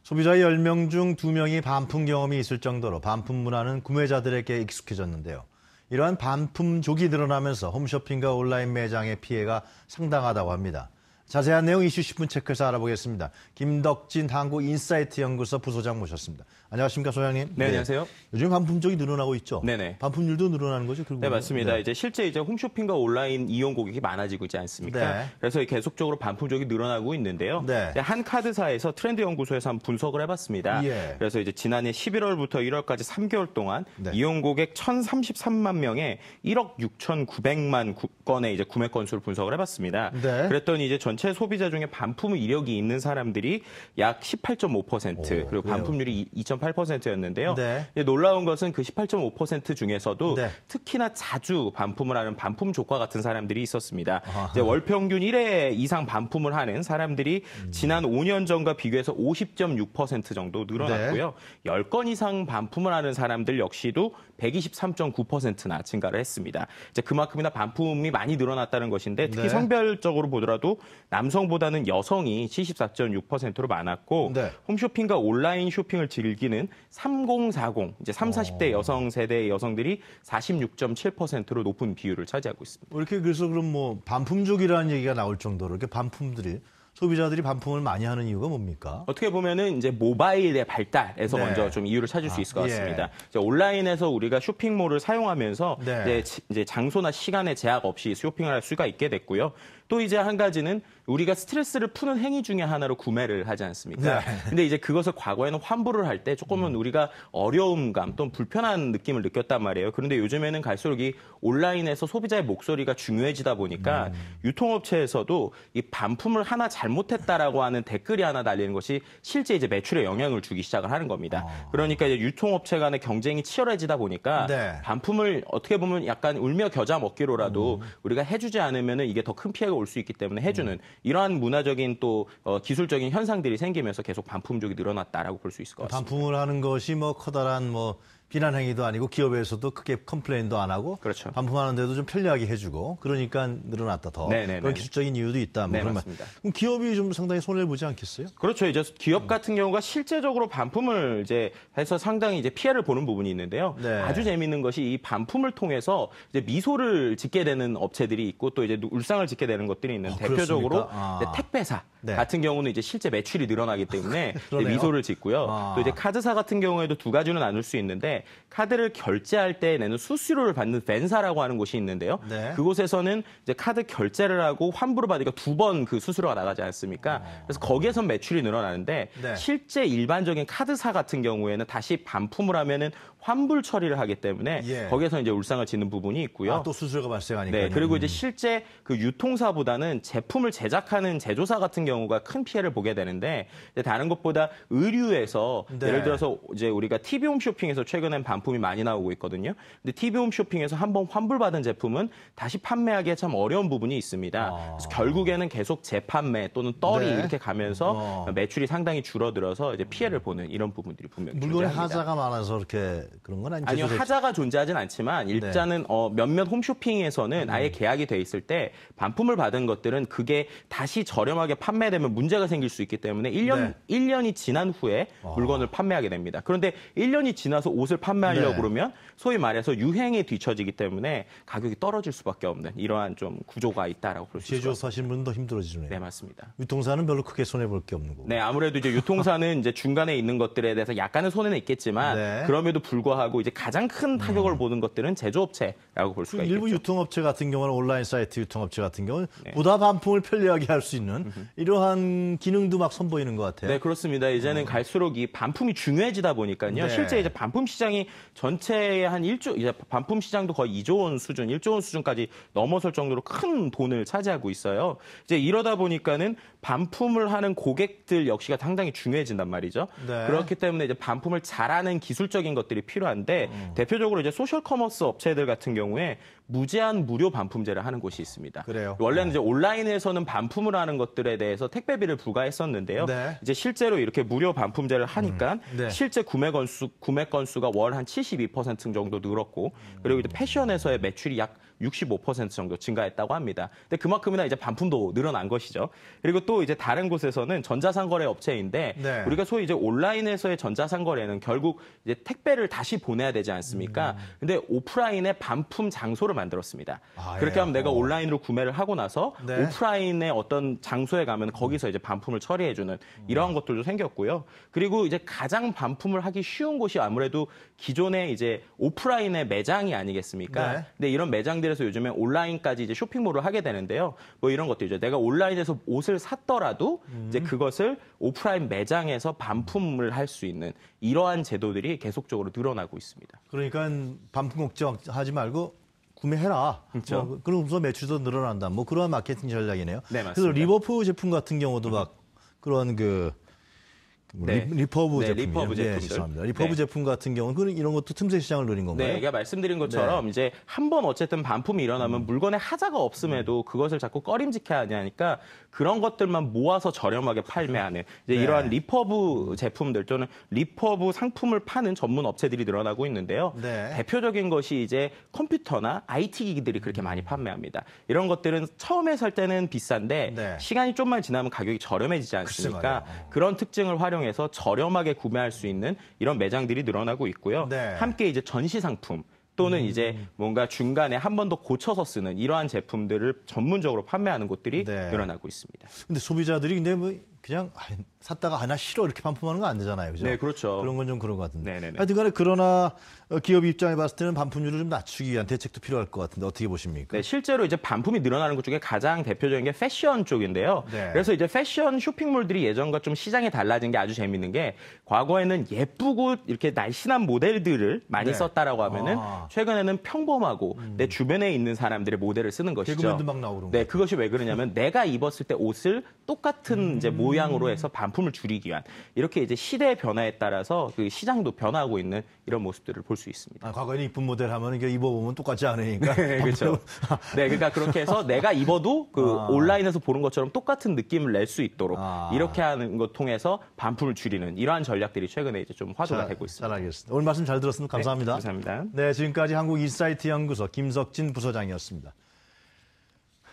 소비자 10명 중 2명이 반품 경험이 있을 정도로 반품 문화는 구매자들에게 익숙해졌는데요. 이러한 반품족이 늘어나면서 홈쇼핑과 온라인 매장의 피해가 상당하다고 합니다. 자세한 내용 이슈 10분 체크해서 알아보겠습니다. 김덕진 한국인사이트 연구소 부소장 모셨습니다. 안녕하십니까, 소장님? 네, 안녕하세요. 요즘 반품족이 늘어나고 있죠? 네네. 반품률도 늘어나는 거죠, 결국은? 네, 맞습니다. 네. 실제 홈쇼핑과 온라인 이용 고객이 많아지고 있지 않습니까? 네. 그래서 계속적으로 반품족이 늘어나고 있는데요. 네. 한 카드사에서 트렌드 연구소에서 한번 분석을 해봤습니다. 예. 그래서 지난해 11월부터 1월까지 3개월 동안 네. 이용 고객 1,033만 명의 1억 6,900만 건의 구매 건수를 분석을 해봤습니다. 네. 그랬더니 전체 소비자 중에 반품 이력이 있는 사람들이 약 18.5%, 그리고 반품률이 2.8%였는데요. 네. 놀라운 것은 그 18.5% 중에서도 네. 특히나 자주 반품을 하는 반품족과 같은 사람들이 있었습니다. 월 평균 1회 이상 반품을 하는 사람들이 지난 5년 전과 비교해서 50.6% 정도 늘어났고요. 네. 10건 이상 반품을 하는 사람들 역시도 123.9%나 증가를 했습니다. 그만큼이나 반품이 많이 늘어났다는 것인데 특히 네. 성별적으로 보더라도 남성보다는 여성이 74.6%로 많았고 네. 홈쇼핑과 온라인 쇼핑을 즐기는 3040, 30, 40대 여성 세대의 여성들이 46.7%로 높은 비율을 차지하고 있습니다. 이렇게 그래서 그럼 반품족이라는 얘기가 나올 정도로 이렇게 소비자들이 반품을 많이 하는 이유가 뭡니까? 어떻게 보면은 모바일의 발달에서 네. 먼저 좀 이유를 찾을 수 있을 것 같습니다. 예. 온라인에서 우리가 쇼핑몰을 사용하면서 네. 장소나 시간의 제약 없이 쇼핑을 할 수가 있게 됐고요. 또 한 가지는 우리가 스트레스를 푸는 행위 중에 하나로 구매를 하지 않습니까? 네. 근데 그것을 과거에는 환불을 할 때 조금은 우리가 어려움감 또는 불편한 느낌을 느꼈단 말이에요. 그런데 요즘에는 갈수록 이 온라인에서 소비자의 목소리가 중요해지다 보니까 유통업체에서도 이 반품을 하나 잘못했다라고 하는 댓글이 하나 달리는 것이 실제 매출에 영향을 주기 시작을 하는 겁니다. 그러니까 유통업체 간의 경쟁이 치열해지다 보니까 네. 반품을 어떻게 보면 약간 울며 겨자 먹기로라도 우리가 해주지 않으면 이게 더 큰 피해가 올 수 있기 때문에 해주는 이러한 문화적인 또 기술적인 현상들이 생기면서 계속 반품족이 늘어났다라고 볼 수 있을 것 같습니다. 반품을 하는 것이 커다란 비난 행위도 아니고 기업에서도 크게 컴플레인도 안 하고 그렇죠. 반품하는데도 좀 편리하게 해주고 그러니까 늘어났다 더. 네네네. 그런 기술적인 이유도 있다. 네, 그런 맞습니다. 그럼 기업이 좀 상당히 손해를 보지 않겠어요? 그렇죠. 기업 같은 경우가 실제적으로 반품을 해서 상당히 피해를 보는 부분이 있는데요. 네. 아주 재미있는 것이 이 반품을 통해서 미소를 짓게 되는 업체들이 있고 또 울상을 짓게 되는 것들이 있는 대표적으로 택배사 네. 같은 경우는 실제 매출이 늘어나기 때문에 그러네요. 미소를 짓고요. 또 카드사 같은 경우에도 두 가지로 나눌 수 있는데 카드를 결제할 때 내는 수수료를 받는 벤사라고 하는 곳이 있는데요. 네. 그곳에서는 카드 결제를 하고 환불을 받으니까 2번 그 수수료가 나가지 않습니까? 그래서 거기에선 매출이 늘어나는데 네. 실제 일반적인 카드사 같은 경우에는 다시 반품을 하면은 환불 처리를 하기 때문에 거기에서 울상을 짓는 부분이 있고요. 또 수수료가 발생하니까. 네, 그리고 실제 그 유통사보다는 제품을 제작하는 제조사 같은 경우가 큰 피해를 보게 되는데 다른 것보다 의류에서 예를 들어서 우리가 TV 홈쇼핑에서 최근엔 반품이 많이 나오고 있거든요. 근데 TV 홈쇼핑에서 한번 환불받은 제품은 다시 판매하기에 참 어려운 부분이 있습니다. 그래서 결국에는 계속 재판매 또는 떨이 이렇게 가면서 매출이 상당히 줄어들어서 피해를 보는 이런 부분들이 분명히 물건에 존재합니다. 하자가 많아서 이렇게 그런 건 아니죠? 아니요, 하자가 존재하진 않지만 일단은 몇몇 홈쇼핑에서는 아예 계약이 돼 있을 때 반품을 받은 것들은 그게 다시 저렴하게 판매되면 문제가 생길 수 있기 때문에 1년이 지난 후에 물건을 판매하게 됩니다. 그런데 1년이 지나서 옷을 판매하려고 그러면 소위 말해서 유행에 뒤처지기 때문에 가격이 떨어질 수밖에 없는 이러한 좀 구조가 있다라고 볼 수 있습니다. 제조사 하시는 분은 더 힘들어지네요. 네, 맞습니다. 유통사는 별로 크게 손해볼 게 없는 거고. 네, 아무래도 유통사는 중간에 있는 것들에 대해서 약간의 손해는 있겠지만 그럼에도 불구하고 가장 큰 타격을 보는 것들은 제조업체라고 볼 수가 있겠죠. 일부 유통업체 같은 경우는 온라인 사이트 유통업체 같은 경우는 보다 반품을 편리하게 할 수 있는 이러한 기능도 막 선보이는 것 같아요. 네, 그렇습니다. 이제는 갈수록 이 반품이 중요해지다 보니까요. 실제 반품 시장이 전체의 한 1조, 반품 시장도 거의 2조 원 수준, 1조 원 수준까지 넘어설 정도로 큰 돈을 차지하고 있어요. 이러다 보니까는 반품을 하는 고객들 역시가 상당히 중요해진단 말이죠. 그렇기 때문에 반품을 잘하는 기술적인 것들이 필요한데 대표적으로 소셜 커머스 업체들 같은 경우에 무제한 무료 반품제를 하는 곳이 있습니다. 그래요. 원래는 온라인에서는 반품을 하는 것들에 대해서 택배비를 부과했었는데요. 실제로 이렇게 무료 반품제를 하니까 실제 구매 건수가 월 한 72% 정도 늘었고 그리고 패션에서의 매출이 약 65% 정도 증가했다고 합니다. 근데 그만큼이나 이제 반품도 늘어난 것이죠. 그리고 또 이제 다른 곳에서는 전자상거래 업체인데 네. 우리가 소위 이제 온라인에서의 전자상거래는 결국 이제 택배를 다시 보내야 되지 않습니까? 근데 오프라인에 반품 장소를 만들었습니다. 그렇게 하면 내가 온라인으로 구매를 하고 나서 네. 오프라인의 어떤 장소에 가면 거기서 이제 반품을 처리해주는 이러한 것들도 생겼고요. 그리고 이제 가장 반품을 하기 쉬운 곳이 아무래도 기존의 이제 오프라인의 매장이 아니겠습니까? 네. 근데 이런 매장들에서 요즘에 온라인까지 이제 쇼핑몰을 하게 되는데요. 뭐 이런 것들이죠. 내가 온라인에서 옷을 샀더라도 이제 그것을 오프라인 매장에서 반품을 할 수 있는 이러한 제도들이 계속적으로 늘어나고 있습니다. 그러니까 반품 걱정하지 말고 구매해라. 그렇죠. 그러면서 매출도 늘어난다. 뭐 그런 마케팅 전략이네요. 네, 맞습니다. 그래서 리버프 제품 같은 경우도 막 그런 네. 리퍼브 네, 제품. 리퍼브 제품들. 죄송합니다. 리퍼브 네. 제품 같은 경우는 이런 것도 틈새 시장을 노린 건가요? 네, 제가 말씀드린 것처럼 이제 한 번 어쨌든 반품이 일어나면 물건에 하자가 없음에도 그것을 자꾸 꺼림직해야 하냐니까 그런 것들만 모아서 저렴하게 판매하는 이제 네. 이러한 리퍼브 제품들 또는 리퍼브 상품을 파는 전문 업체들이 늘어나고 있는데요. 네. 대표적인 것이 이제 컴퓨터나 IT 기기들이 그렇게 많이 판매합니다. 이런 것들은 처음에 살 때는 비싼데 네. 시간이 좀만 지나면 가격이 저렴해지지 않습니까? 글쎄 말이에요. 그런 특징을 활용해서 저렴하게 구매할 수 있는 이런 매장들이 늘어나고 있고요. 네. 함께 이제 전시 상품 또는 이제 뭔가 중간에 한 번 더 고쳐서 쓰는 이러한 제품들을 전문적으로 판매하는 곳들이 네. 늘어나고 있습니다. 근데 소비자들이 근데 뭐 그냥 샀다가 나 싫어 이렇게 반품하는 거 안 되잖아요. 그죠? 네, 그렇죠. 그런 건 좀 그런 것 같은데. 네네네. 하여튼 간에 그러나 기업 입장에 봤을 때는 반품률을 좀 낮추기 위한 대책도 필요할 것 같은데 어떻게 보십니까? 네, 실제로 이제 반품이 늘어나는 것 중에 가장 대표적인 게 패션 쪽인데요. 네. 그래서 이제 패션 쇼핑몰들이 예전과 좀 시장이 달라진 게 아주 재밌는 게 과거에는 예쁘고 이렇게 날씬한 모델들을 많이 네. 썼다라고 하면은 최근에는 평범하고 내 주변에 있는 사람들의 모델을 쓰는 것이죠. 개그맨도 막 나오고 그런 네, 거. 그것이 왜 그러냐면 내가 입었을 때 옷을 똑같은 이제 모양으로 해서 반품을 줄이기 위한 이렇게 이제 시대의 변화에 따라서 그 시장도 변화하고 있는 이런 모습들을 볼 수 있습니다. 과거에는 이쁜 모델 하면 이게 입어보면 똑같지 않으니까. 네, 그렇죠. 네, 그러니까 그렇게 해서 내가 입어도 그 온라인에서 보는 것처럼 똑같은 느낌을 낼 수 있도록 이렇게 하는 것 통해서 반품을 줄이는 이러한 전략들이 최근에 이제 좀 화두가 되고 있습니다. 잘 알겠습니다. 오늘 말씀 잘 들었습니다. 감사합니다. 네, 감사합니다. 네, 지금까지 한국인사이트 연구소 김석진 부소장이었습니다.